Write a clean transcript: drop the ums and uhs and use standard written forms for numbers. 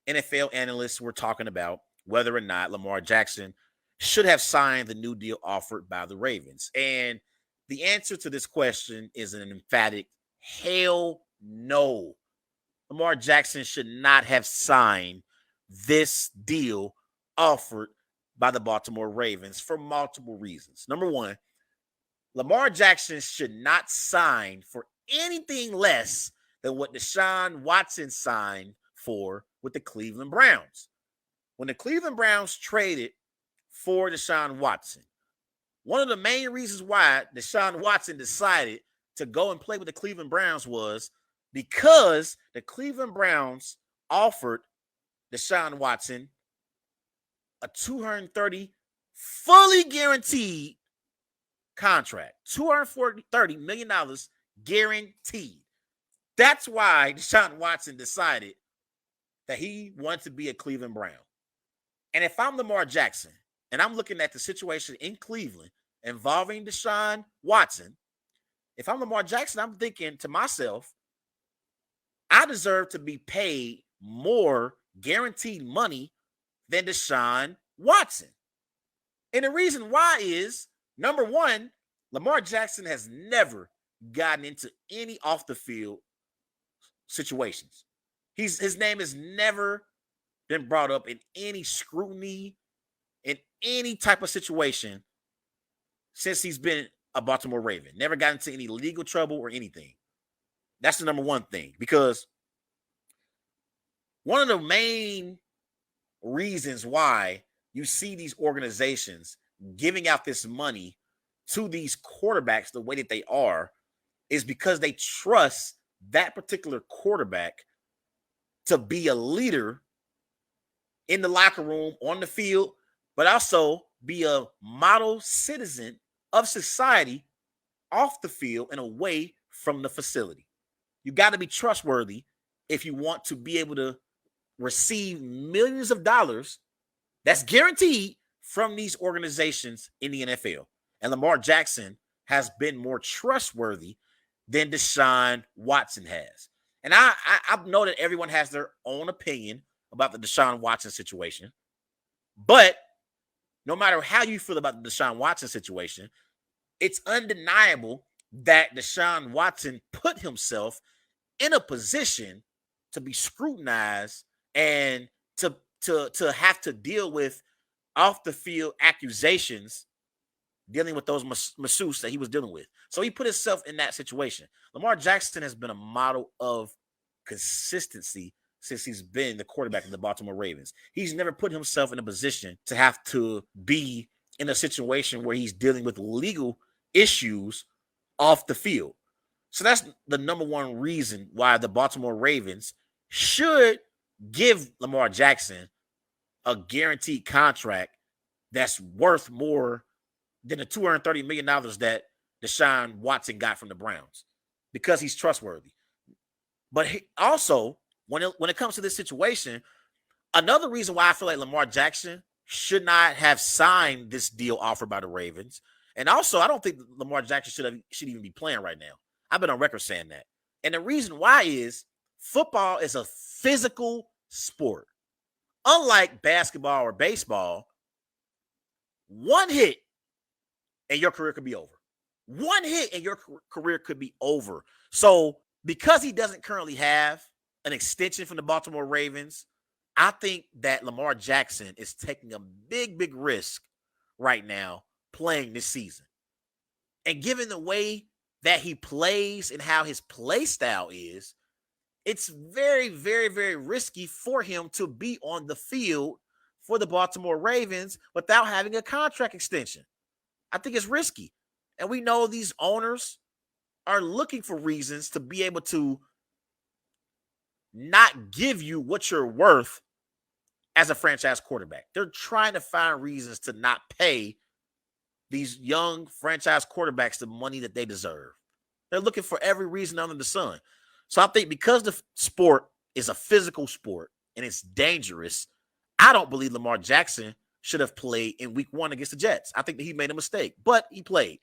NFL analysts were talking about whether or not Lamar Jackson should have signed the new deal offered by the Ravens. And the answer to this question is an emphatic hell no. Lamar Jackson should not have signed this deal offered by the Baltimore Ravens for multiple reasons. Number one, Lamar Jackson should not sign for anything less than what DeShaun Watson signed for with the Cleveland Browns. When the Cleveland Browns traded for DeShaun Watson, one of the main reasons why DeShaun Watson decided to go and play with the Cleveland Browns was because the Cleveland Browns offered DeShaun Watson a $230 fully guaranteed contract. $230 million guaranteed. That's why DeShaun Watson decided that he wanted to be a Cleveland Brown. And if I'm Lamar Jackson and I'm looking at the situation in Cleveland involving DeShaun Watson, if I'm Lamar Jackson, I'm thinking to myself, I deserve to be paid more guaranteed money than DeShaun Watson. And the reason why is, number one, Lamar Jackson has never gotten into any off the field situations. His name has never been brought up in any scrutiny, in any type of situation since he's been a Baltimore Raven. Never got into any legal trouble or anything. That's the number one thing, because one of the main reasons why you see these organizations giving out this money to these quarterbacks the way that they are is because they trust that particular quarterback to be a leader in the locker room, on the field, but also be a model citizen of society off the field and away from the facility. You got to be trustworthy if you want to be able to receive millions of dollars that's guaranteed from these organizations in the NFL. And Lamar Jackson has been more trustworthy than DeShaun Watson has. And I know that everyone has their own opinion about the DeShaun Watson situation. But no matter how you feel about the DeShaun Watson situation, it's undeniable that DeShaun Watson put himself in a position to be scrutinized and to have to deal with off the field accusations, dealing with those masseuse that he was dealing with. So he put himself in that situation. Lamar Jackson has been a model of consistency since he's been the quarterback of the Baltimore Ravens. He's never put himself in a position to have to be in a situation where he's dealing with legal issues off the field. So that's the number one reason why the Baltimore Ravens should give Lamar Jackson a guaranteed contract that's worth more than the $230 million that DeShaun Watson got from the Browns, because he's trustworthy. But also, when it comes to this situation, another reason why I feel like Lamar Jackson should not have signed this deal offered by the Ravens, and also I don't think Lamar Jackson should even be playing right now. I've been on record saying that. And the reason why is football is a physical sport. Unlike basketball or baseball, one hit and your career could be over. One hit and your career could be over. So because he doesn't currently have an extension from the Baltimore Ravens, I think that Lamar Jackson is taking a big risk right now playing this season. And given the way that he plays and how his play style is, it's very risky for him to be on the field for the Baltimore Ravens without having a contract extension. I think it's risky. And we know these owners are looking for reasons to be able to not give you what you're worth as a franchise quarterback. They're trying to find reasons to not pay these young franchise quarterbacks the money that they deserve. They're looking for every reason under the sun. So I think because the sport is a physical sport and it's dangerous, I don't believe Lamar Jackson should have played in week 1 against the Jets. I think that he made a mistake, but he played.